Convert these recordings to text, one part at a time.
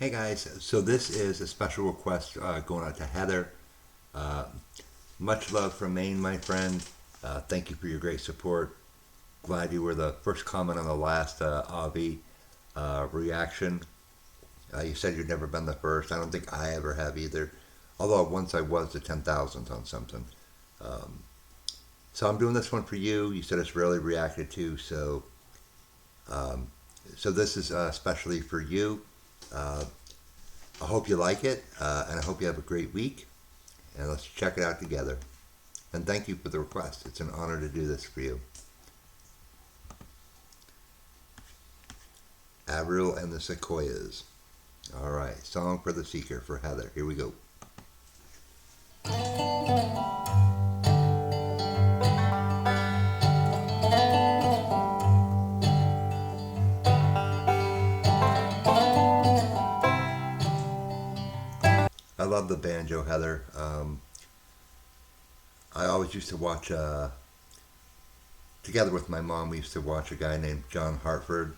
Hey guys, so this is a special request going out to Heather. Uh, Much love from Maine, my friend. Thank you for your great support. Glad you were the first comment on the last Avi reaction. You said you'd never been the first. I don't think I ever have either. Although once I was the 10,000th on something. Um, so I'm doing this one for you. You said it's rarely reacted to, um, so this is especially for you. Uh, I hope you like it, and I hope you have a great week. And let's check it out together. And thank you for the request. It's an honor to do this for you. Avriel and the Sequoias. All right, Song for the Seeker for Heather. Here we go. I love the banjo, Heather. I always used to watch, together with my mom, we used to watch a guy named John Hartford,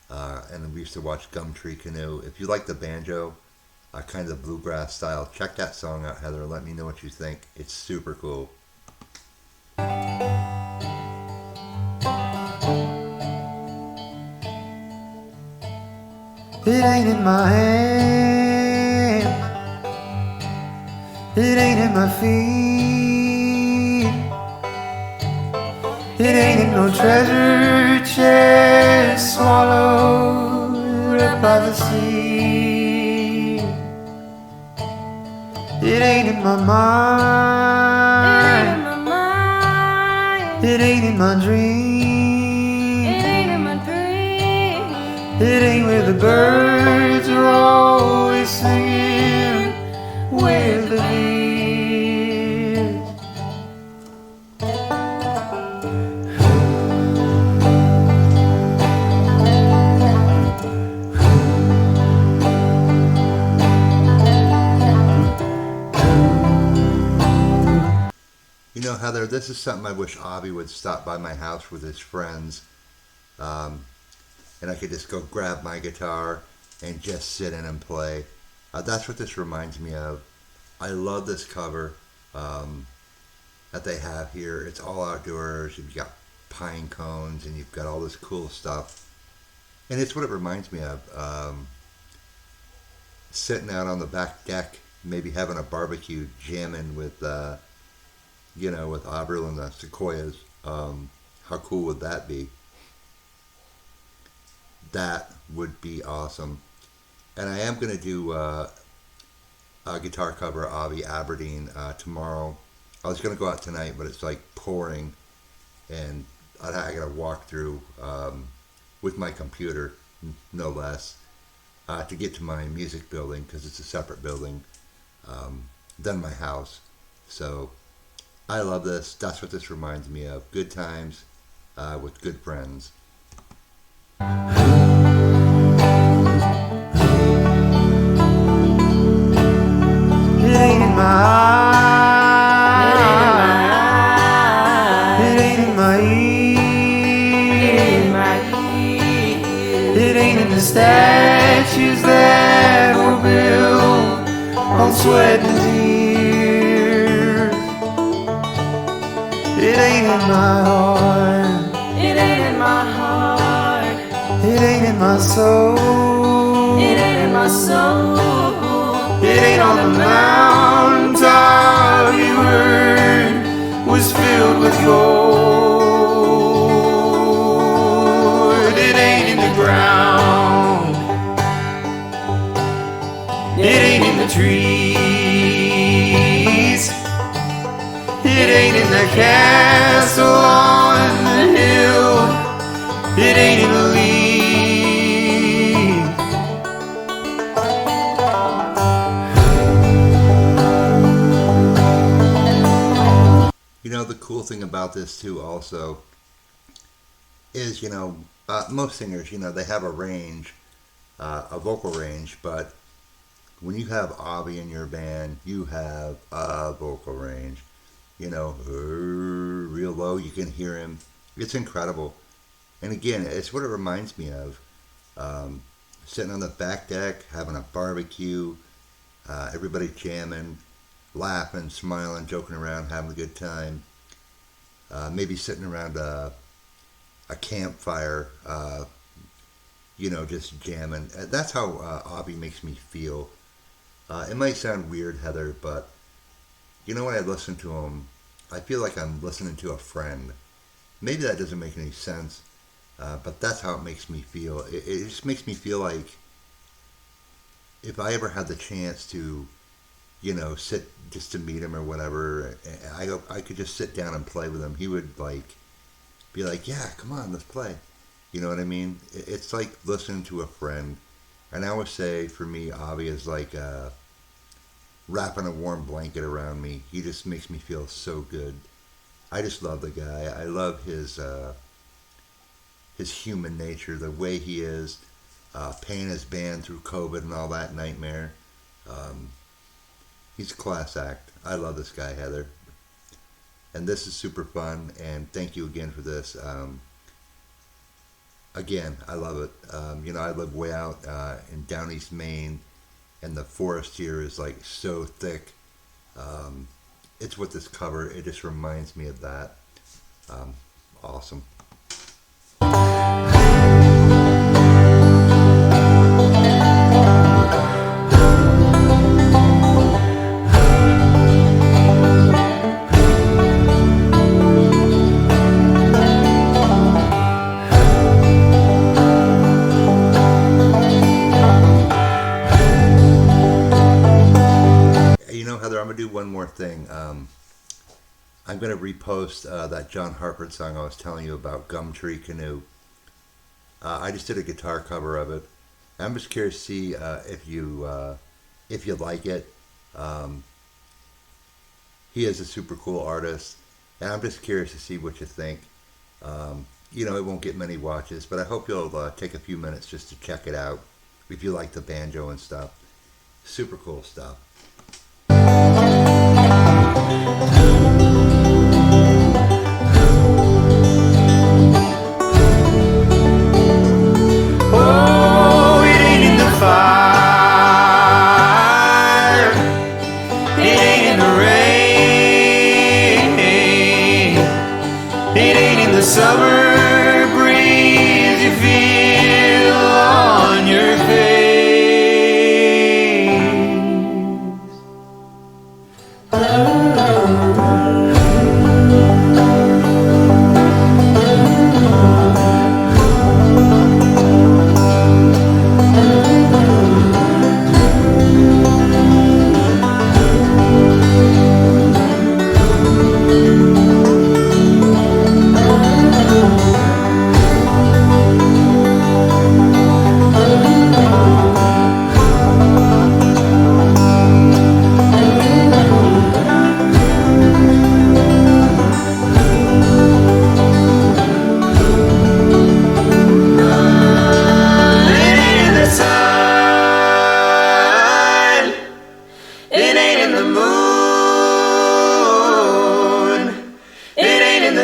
and we used to watch Gumtree Canoe. If you like the banjo, kind of bluegrass style, check that song out, Heather. Let me know what you think. It's super cool. It ain't in my hand, it ain't in my feet, it ain't in no treasure chest swallowed up by the sea. It ain't in my mind, it ain't in my dream. It ain't where the birds are always singing, where the bees. You know, Heather, this is something I wish Avi would stop by my house with his friends, um, and I could just go grab my guitar and just sit in and play. That's what this reminds me of. I love this cover that they have here. It's all outdoors. You've got pine cones and you've got all this cool stuff. And it's what it reminds me of. Sitting out on the back deck, maybe having a barbecue, jamming with, with Avriel and the Sequoias. How cool would that be? That would be awesome. And I am going to do a guitar cover of Avi Aberdeen tomorrow. I was going to go out tonight, but it's like pouring, and I got to walk through with my computer, no less, to get to my music building because it's a separate building than my house. So I love this. That's what this reminds me of. Good times with good friends. It ain't in my eye, it ain't in my ear, it ain't in the statues that were built on sweat and tears. It ain't in my heart, it ain't in my soul, it ain't on the mountaintop you heard was filled with gold. It ain't in the ground, it ain't in the trees, it ain't in the castle on the hill, it ain't in the leaves. You know, the cool thing about this too also is, most singers, they have a range, a vocal range, but when you have Avi in your band, you have a vocal range. Real low, you can hear him. It's incredible. And again, it's what it reminds me of. Um, sitting on the back deck, having a barbecue, everybody jamming, laughing, smiling, joking around, having a good time. Maybe sitting around a campfire, just jamming. That's how Avi makes me feel. It might sound weird, Heather, but when I listen to him, I feel like I'm listening to a friend. Maybe that doesn't make any sense, but that's how it makes me feel. It just makes me feel like if I ever had the chance to, sit just to meet him or whatever, I could just sit down and play with him. He would be like, yeah, come on, let's play. You know what I mean? It's like listening to a friend. And I would say for me, Avi is like wrapping a warm blanket around me. He just makes me feel so good. I just love the guy. I love his human nature, the way he is, paying his band through COVID and all that nightmare. He's a class act. I love this guy, Heather. And this is super fun, and thank you again for this. Again, I love it. I live way out in down east Maine, and the forest here is like so thick. It's with this cover. It just reminds me of that. Awesome. Heather, I'm gonna do one more thing. I'm gonna repost that John Hartford song I was telling you about, Gumtree Canoe. I just did a guitar cover of it. I'm just curious to see if you like it. He is a super cool artist, and I'm just curious to see what you think. It won't get many watches, but I hope you'll take a few minutes just to check it out if you like the banjo and stuff. Super cool stuff. Oh, it ain't in the fire, it ain't in the rain, it ain't in the summer breeze you feel on your face.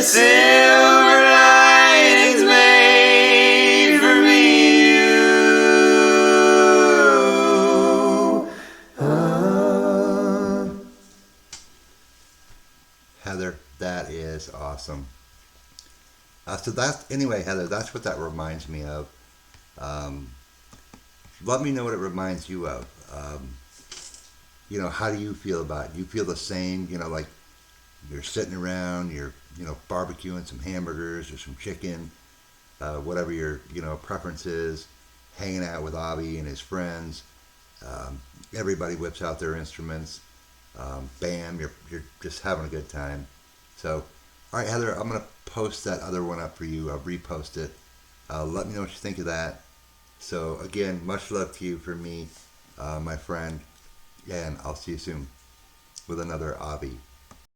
Silver linings made for me, you. Heather, that is awesome. Heather, that's what that reminds me of. Let me know what it reminds you of. How do you feel about it? You feel the same, like you're sitting around, you're, barbecuing some hamburgers or some chicken, whatever your, preference is, hanging out with Avi and his friends. Everybody whips out their instruments. Bam, you're just having a good time. So, all right, Heather, I'm going to post that other one up for you. I'll repost it. Let me know what you think of that. So, again, much love to you from me, my friend, and I'll see you soon with another Avi.